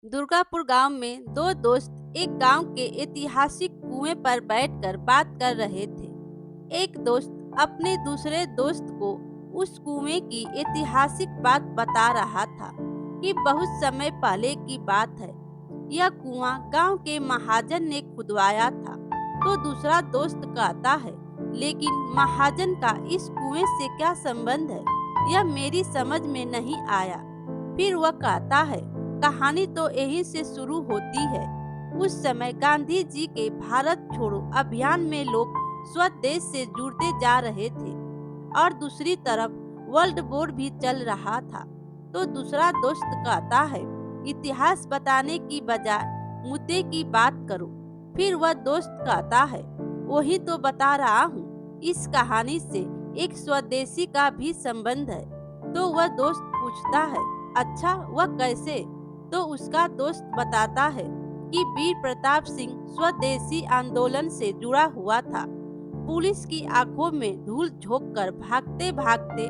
दुर्गापुर गांव में दो दोस्त एक गांव के ऐतिहासिक कुएं पर बैठकर बात कर रहे थे। एक दोस्त अपने दूसरे दोस्त को उस कुएं की ऐतिहासिक बात बता रहा था कि बहुत समय पहले की बात है। यह कुआं गांव के महाजन ने खुदवाया था। तो दूसरा दोस्त कहता है, लेकिन महाजन का इस कुएं से क्या संबंध है? यह मेरी समझ में नहीं आया। फिर वह कहता है, कहानी तो यहीं से शुरू होती है। उस समय गांधी जी के भारत छोड़ो अभियान में लोग स्वदेश से जुड़ते जा रहे थे और दूसरी तरफ वर्ल्ड वॉर भी चल रहा था। तो दूसरा दोस्त कहता है, इतिहास बताने की बजाय मुद्दे की बात करो। फिर वह दोस्त कहता है, वही तो बता रहा हूँ, इस कहानी से एक स्वदेशी का भी संबंध है। तो वह दोस्त पूछता है, अच्छा वह कैसे? तो उसका दोस्त बताता है कि वीर प्रताप सिंह स्वदेशी आंदोलन से जुड़ा हुआ था। पुलिस की आंखों में धूल झोंककर भागते भागते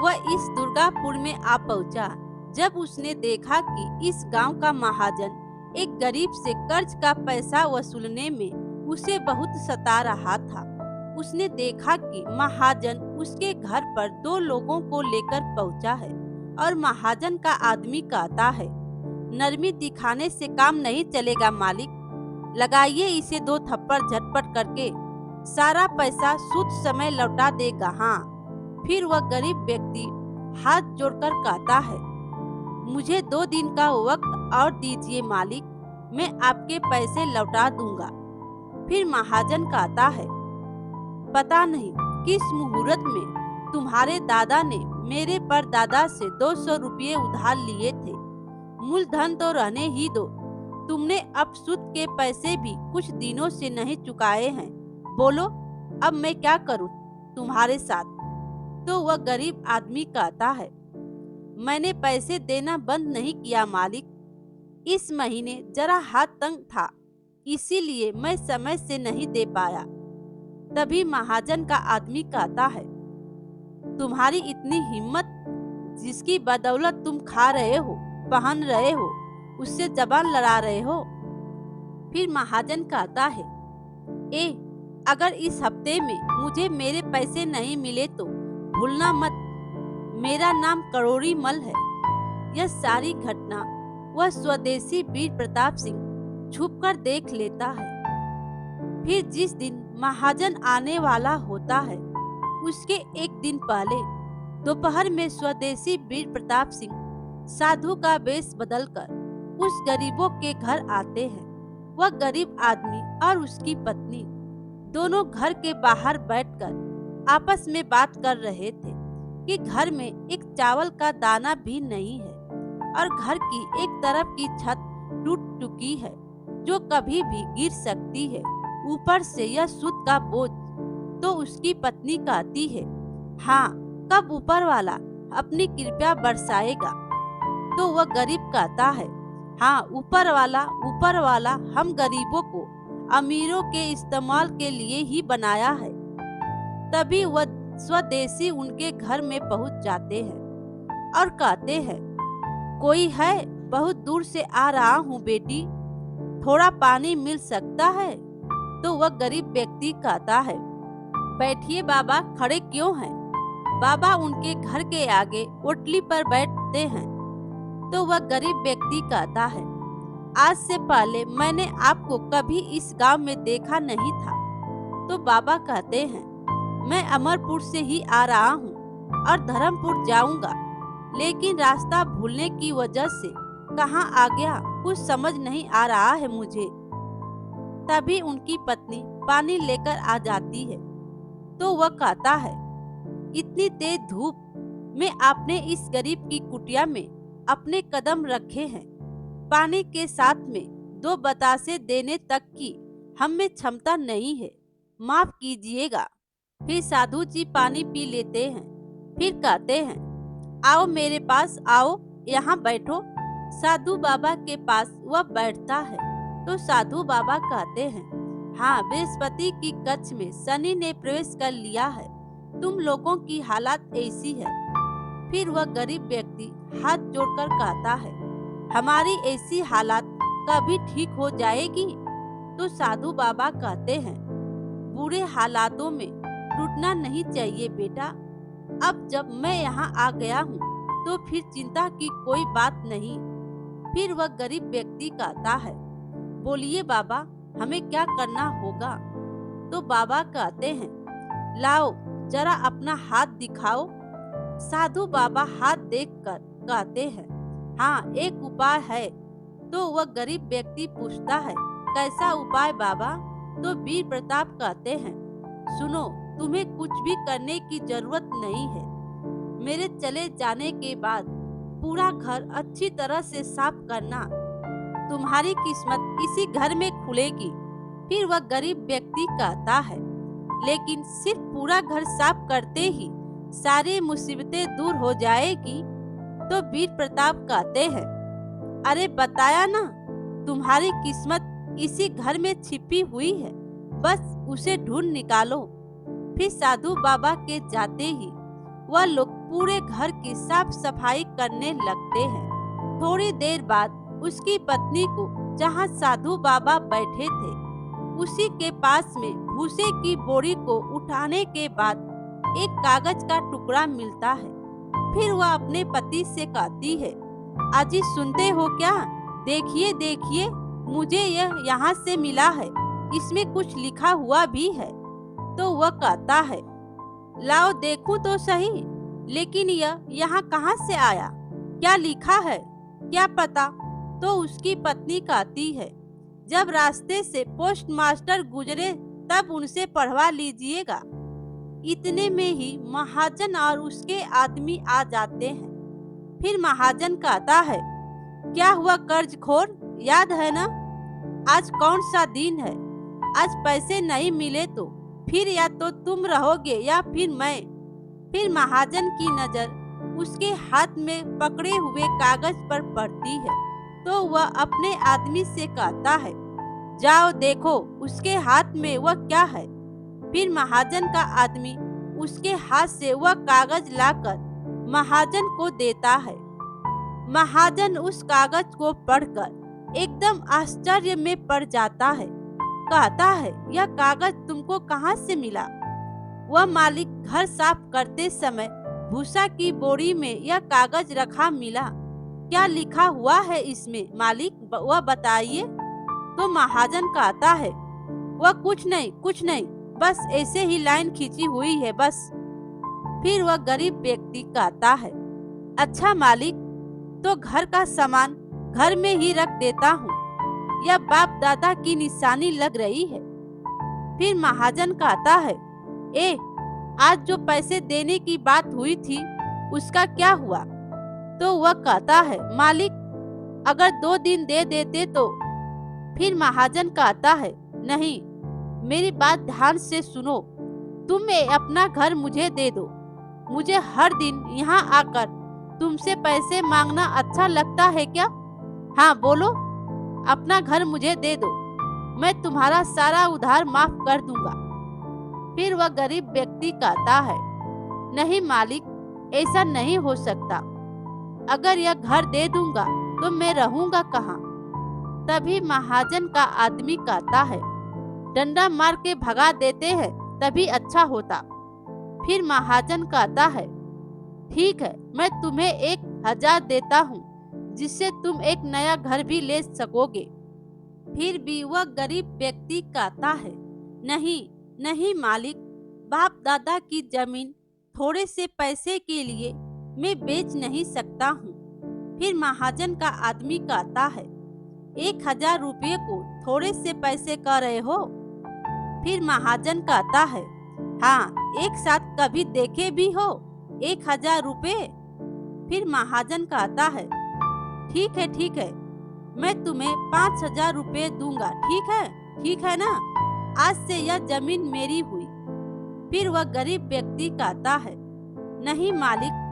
वह इस दुर्गापुर में आ पहुंचा। जब उसने देखा कि इस गांव का महाजन एक गरीब से कर्ज का पैसा वसूलने में उसे बहुत सता रहा था। उसने देखा कि महाजन उसके घर पर दो लोगों को लेकर पहुंचा है और महाजन का आदमी कहता है, नरमी दिखाने से काम नहीं चलेगा मालिक, लगाइए इसे दो थप्पड़ झटपट करके, सारा पैसा सूद समय लौटा देगा। हाँ। फिर वह गरीब व्यक्ति हाथ जोड़कर कहता है, मुझे 2 दिन का वक्त और दीजिए मालिक, मैं आपके पैसे लौटा दूंगा। फिर महाजन कहता है, पता नहीं किस मुहूर्त में तुम्हारे दादा ने मेरे पर दादा से 200 रुपये उधार लिए थे। मूलधन तो रहने ही दो, तुमने अब सूद के पैसे भी कुछ दिनों से नहीं चुकाए हैं। बोलो अब मैं क्या करूं तुम्हारे साथ? तो वह गरीब आदमी कहता है, मैंने पैसे देना बंद नहीं किया मालिक, इस महीने जरा हाथ तंग था, इसीलिए मैं समय से नहीं दे पाया। तभी महाजन का आदमी कहता है, तुम्हारी इतनी हिम्मत, जिसकी बदौलत तुम खा रहे हो, पहन रहे हो, उससे जबान लड़ा रहे हो? फिर महाजन कहता है, अगर इस हफ्ते में मुझे मेरे पैसे नहीं मिले तो भूलना मत, मेरा नाम करोड़ी मल है। यह सारी घटना वह स्वदेशी वीर प्रताप सिंह छुपकर देख लेता है। फिर जिस दिन महाजन आने वाला होता है, उसके एक दिन पहले दोपहर में स्वदेशी वीर प्रताप सिंह साधु का वेश बदलकर उस गरीबों के घर आते हैं। वह गरीब आदमी और उसकी पत्नी दोनों घर के बाहर बैठकर आपस में बात कर रहे थे कि घर में एक चावल का दाना भी नहीं है और घर की एक तरफ की छत टूट चुकी है जो कभी भी गिर सकती है। ऊपर से यह सूद का बोझ। तो उसकी पत्नी कहती है, हाँ, कब ऊपर वाला अपनी कृपा बरसाएगा? तो वह गरीब कहता है, हाँ, ऊपर वाला हम गरीबों को अमीरों के इस्तेमाल के लिए ही बनाया है। तभी वह स्वदेशी उनके घर में पहुंच जाते हैं और कहते हैं, कोई है? बहुत दूर से आ रहा हूँ बेटी, थोड़ा पानी मिल सकता है? तो वह गरीब व्यक्ति कहता है, बैठिए बाबा, खड़े क्यों हैं? बाबा उनके घर के आगे ओटली पर बैठते हैं। तो वह गरीब व्यक्ति कहता है, आज से पहले मैंने आपको कभी इस गांव में देखा नहीं था। तो बाबा कहते हैं, मैं अमरपुर से ही आ रहा हूँ और धर्मपुर जाऊंगा, लेकिन रास्ता भूलने की वजह से कहाँ आ गया कुछ समझ नहीं आ रहा है मुझे। तभी उनकी पत्नी पानी लेकर आ जाती है। तो वह कहता है, इतनी तेज धूप में आपने इस गरीब की कुटिया में अपने कदम रखे हैं, पानी के साथ में 2 बतासे देने तक की हम में क्षमता नहीं है, माफ कीजिएगा। फिर साधु जी पानी पी लेते हैं, फिर कहते हैं, आओ मेरे पास आओ, यहाँ बैठो। साधु बाबा के पास वह बैठता है। तो साधु बाबा कहते हैं, हाँ, बृहस्पति की कक्ष में शनि ने प्रवेश कर लिया है, तुम लोगों की हालत ऐसी है। फिर वह गरीब व्यक्ति हाथ जोड़कर कहता है, हमारी ऐसी हालात कभी ठीक हो जाएगी? तो साधु बाबा कहते हैं, बुरे हालातों में टूटना नहीं चाहिए बेटा। अब जब मैं यहाँ आ गया हूँ तो फिर चिंता की कोई बात नहीं। फिर वह गरीब व्यक्ति कहता है, बोलिए बाबा, हमें क्या करना होगा? तो बाबा कहते हैं, लाओ जरा अपना हाथ दिखाओ। साधु बाबा हाथ देखकर कहते हैं, हाँ एक उपाय है। तो वह गरीब व्यक्ति पूछता है, कैसा उपाय बाबा? तो वीर प्रताप कहते हैं, सुनो, तुम्हें कुछ भी करने की जरूरत नहीं है। मेरे चले जाने के बाद पूरा घर अच्छी तरह से साफ करना, तुम्हारी किस्मत इसी घर में खुलेगी। फिर वह गरीब व्यक्ति कहता है, लेकिन सिर्फ पूरा घर साफ करते ही सारी मुसीबतें दूर हो जाएगी? तो वीर प्रताप कहते हैं, अरे बताया ना, तुम्हारी किस्मत इसी घर में छिपी हुई है, बस उसे ढूंढ निकालो। फिर साधु बाबा के जाते ही वह लोग पूरे घर की साफ सफाई करने लगते हैं। थोड़ी देर बाद उसकी पत्नी को जहाँ साधु बाबा बैठे थे उसी के पास में भूसे की बोरी को उठाने के बाद एक कागज का टुकड़ा मिलता है। फिर वह अपने पति से कहती है, अजी सुनते हो क्या? देखिए देखिए, मुझे यह यहाँ से मिला है, इसमें कुछ लिखा हुआ भी है। तो वह कहता है, लाओ देखूं तो सही, लेकिन यह यहाँ कहाँ से आया? क्या लिखा है? क्या पता? तो उसकी पत्नी कहती है, जब रास्ते से पोस्ट मास्टर गुजरे तब उनसे पढ़वा लीजिएगा। इतने में ही महाजन और उसके आदमी आ जाते हैं। फिर महाजन कहता है, क्या हुआ कर्जखोर, याद है ना? आज कौन सा दिन है? आज पैसे नहीं मिले तो फिर या तो तुम रहोगे या फिर मैं। फिर महाजन की नजर उसके हाथ में पकड़े हुए कागज पर पड़ती है तो वह अपने आदमी से कहता है, जाओ देखो उसके हाथ में वह क्या है। फिर महाजन का आदमी उसके हाथ से वह कागज लाकर महाजन को देता है। महाजन उस कागज को पढ़कर एकदम आश्चर्य में पड़ जाता है। कहता है, यह कागज तुमको कहाँ से मिला? वह मालिक घर साफ करते समय भूसा की बोरी में यह कागज रखा मिला। क्या लिखा हुआ है इसमें मालिक, वह बताइए। तो महाजन कहता है, वह कुछ नहीं, बस ऐसे ही लाइन खींची हुई है बस। फिर वह गरीब व्यक्ति कहता है, अच्छा मालिक, तो घर का सामान घर में ही रख देता हूँ, यह बाप दादा की निशानी लग रही है। फिर महाजन कहता है, आज जो पैसे देने की बात हुई थी उसका क्या हुआ? तो वह कहता है, मालिक अगर 2 दिन दे देते तो। फिर महाजन कहता है, नहीं, मेरी बात ध्यान से सुनो, तुम अपना घर मुझे दे दो। मुझे हर दिन यहाँ आकर तुमसे पैसे मांगना अच्छा लगता है क्या? हाँ बोलो, अपना घर मुझे दे दो, मैं तुम्हारा सारा उधार माफ कर दूंगा। फिर वह गरीब व्यक्ति कहता है, नहीं मालिक, ऐसा नहीं हो सकता। अगर यह घर दे दूंगा तो मैं रहूंगा कहाँ? तभी महाजन का आदमी कहता है, डंडा मार के भगा देते हैं तभी अच्छा होता। फिर महाजन कहता है, ठीक है, मैं तुम्हें 1000 देता हूँ जिससे तुम एक नया घर भी ले सकोगे। फिर भी वह गरीब व्यक्ति कहता है, नहीं मालिक, बाप दादा की जमीन थोड़े से पैसे के लिए मैं बेच नहीं सकता हूँ। फिर महाजन का आदमी कहता है, 1000 रुपये को थोड़े से पैसे कह रहे हो? फिर महाजन कहता है, हाँ, एक साथ कभी देखे भी हो 1000 रुपये? फिर महाजन कहता है, ठीक है, मैं तुम्हें 5000 रुपये दूंगा, ठीक है ना? आज से यह जमीन मेरी हुई। फिर वह गरीब व्यक्ति कहता है, नहीं मालिक,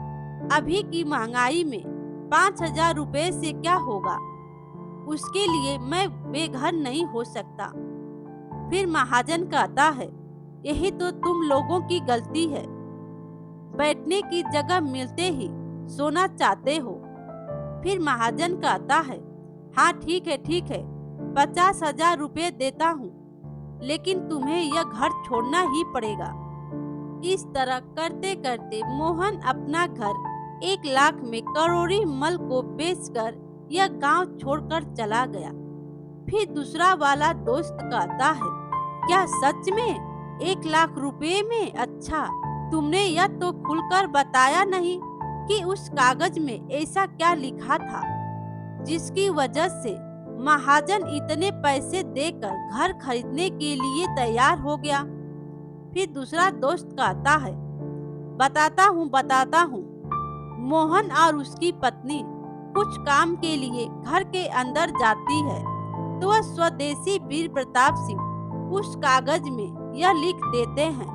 अभी की महंगाई में 5000 रुपये से क्या होगा? उसके लिए मैं बेघर नहीं हो सकता। फिर महाजन कहता है, यही तो तुम लोगों की गलती है, बैठने की जगह मिलते ही सोना चाहते हो। फिर महाजन कहता है, हाँ ठीक है 50,000 रुपये देता हूँ, लेकिन तुम्हें यह घर छोड़ना ही पड़ेगा। इस तरह करते करते मोहन अपना घर 1 लाख में करोड़ी मल को बेचकर यह गांव छोड़कर चला गया। फिर दूसरा वाला दोस्त कहता है, क्या सच में 1 लाख रुपए में? अच्छा, तुमने यह तो खुलकर बताया नहीं कि उस कागज में ऐसा क्या लिखा था जिसकी वजह से महाजन इतने पैसे देकर घर खरीदने के लिए तैयार हो गया। फिर दूसरा दोस्त कहता है, बताता हूँ। मोहन और उसकी पत्नी कुछ काम के लिए घर के अंदर जाती है तो वह स्वदेशी वीर प्रताप सिंह उस कागज में यह लिख देते हैं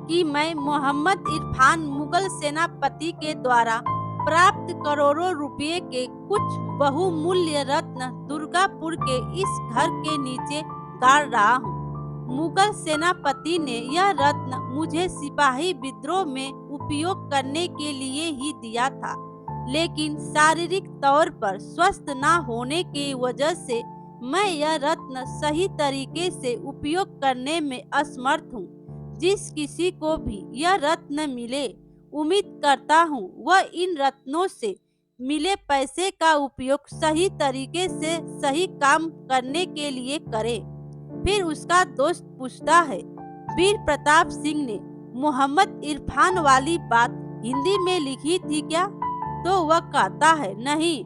कि मैं मोहम्मद इरफान मुगल सेनापति के द्वारा प्राप्त करोड़ों रुपए के कुछ बहुमूल्य रत्न दुर्गापुर के इस घर के नीचे गाड़ रहा हूँ। मुगल सेनापति ने यह रत्न मुझे सिपाही विद्रोह में उपयोग करने के लिए ही दिया था, लेकिन शारीरिक तौर पर स्वस्थ न होने की वजह से मैं यह रत्न सही तरीके से उपयोग करने में असमर्थ हूँ। जिस किसी को भी यह रत्न मिले, उम्मीद करता हूँ वह इन रत्नों से मिले पैसे का उपयोग सही तरीके से सही काम करने के लिए करे। फिर उसका दोस्त पूछता है, वीर प्रताप सिंह ने मोहम्मद इरफान वाली बात हिंदी में लिखी थी क्या? तो वह कहता है, नहीं,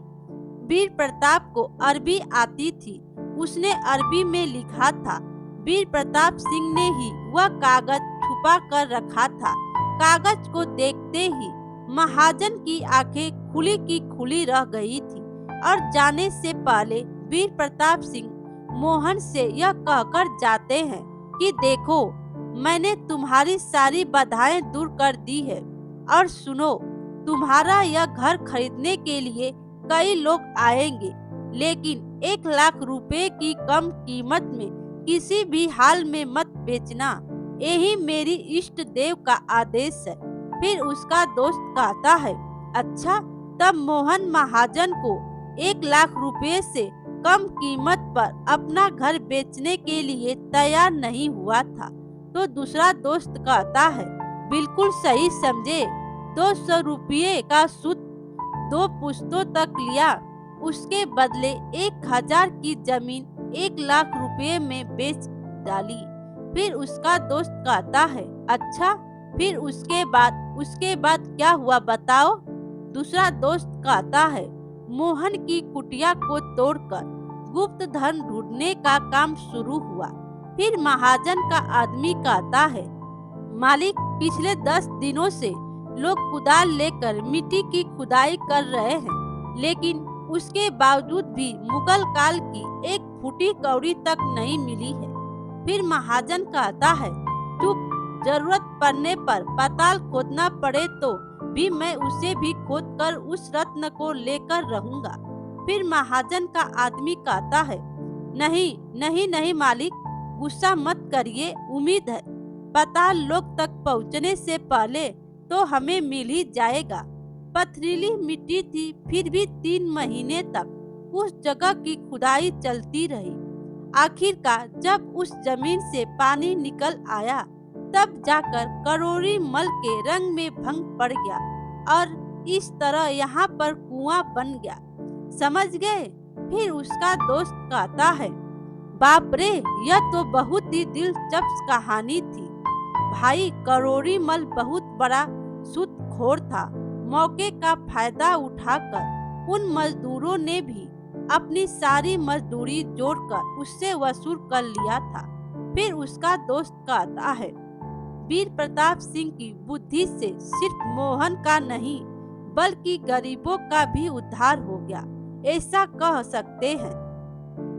वीर प्रताप को अरबी आती थी, उसने अरबी में लिखा था। वीर प्रताप सिंह ने ही वह कागज छुपा कर रखा था। कागज को देखते ही महाजन की आंखें खुली की खुली रह गई थी और जाने से पहले वीर प्रताप सिंह मोहन से यह कहकर जाते हैं कि देखो, मैंने तुम्हारी सारी बाधाएं दूर कर दी है और सुनो, तुम्हारा यह घर खरीदने के लिए कई लोग आएंगे, लेकिन 1 लाख रुपए की कम कीमत में किसी भी हाल में मत बेचना। यही मेरी इष्ट देव का आदेश है। फिर उसका दोस्त कहता है, अच्छा, तब मोहन महाजन को 1 लाख रुपए से कम कीमत पर अपना घर बेचने के लिए तैयार नहीं हुआ था। तो दूसरा दोस्त कहता है, बिल्कुल सही समझे, 200 रुपये का सूद 2 पुश्तों तक लिया, उसके बदले 1000 की जमीन 1 लाख रुपए में बेच डाली। फिर उसका दोस्त कहता है, अच्छा, फिर उसके बाद क्या हुआ बताओ? दूसरा दोस्त कहता है, मोहन की कुटिया को तोड़कर गुप्त धन ढूंढने का काम शुरू हुआ। फिर महाजन का आदमी कहता है, मालिक, पिछले 10 दिनों से लोग कुदाल लेकर मिट्टी की खुदाई कर रहे हैं, लेकिन उसके बावजूद भी मुगल काल की 1 फूटी कौड़ी तक नहीं मिली है। फिर महाजन कहता है, चुप, जरूरत पड़ने पर पाताल खोदना पड़े तो भी मैं उसे भी खोद कर उस रत्न को लेकर रहूंगा। फिर महाजन का आदमी कहता है, नहीं मालिक, गुस्सा मत करिए, उम्मीद है पाताल लोक तक पहुंचने से पहले तो हमें मिल ही जाएगा। पथरीली मिट्टी थी, फिर भी 3 महीने तक उस जगह की खुदाई चलती रही। आखिरकार जब उस जमीन से पानी निकल आया, तब जाकर करोड़ी मल के रंग में भंग पड़ गया और इस तरह यहाँ पर कुआं बन गया। समझ गए? फिर उसका दोस्त कहता है, बाप रे, यह तो बहुत ही दिलचस्प कहानी थी। भाई करोड़ी मल बहुत बड़ा सूदखोर था। मौके का फायदा उठाकर उन मजदूरों ने भी अपनी सारी मजदूरी जोड़कर उससे वसूल कर लिया था। फिर उसका दोस्त कहता है, वीर प्रताप सिंह की बुद्धि से सिर्फ मोहन का नहीं बल्कि गरीबों का भी उद्धार हो गया, ऐसा कह सकते हैं।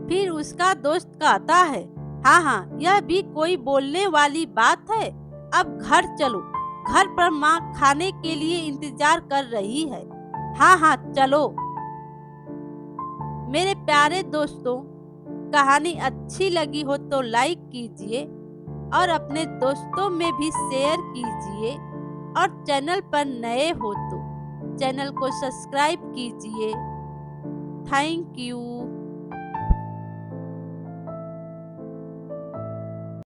फिर उसका दोस्त कहता है, हाँ, यह भी कोई बोलने वाली बात है। अब घर चलो, घर पर माँ खाने के लिए इंतजार कर रही है। हाँ, चलो। मेरे प्यारे दोस्तों, कहानी अच्छी लगी हो तो लाइक कीजिए और अपने दोस्तों में भी शेयर कीजिए, और चैनल पर नए हो तो चैनल को सब्सक्राइब कीजिए। Thank you.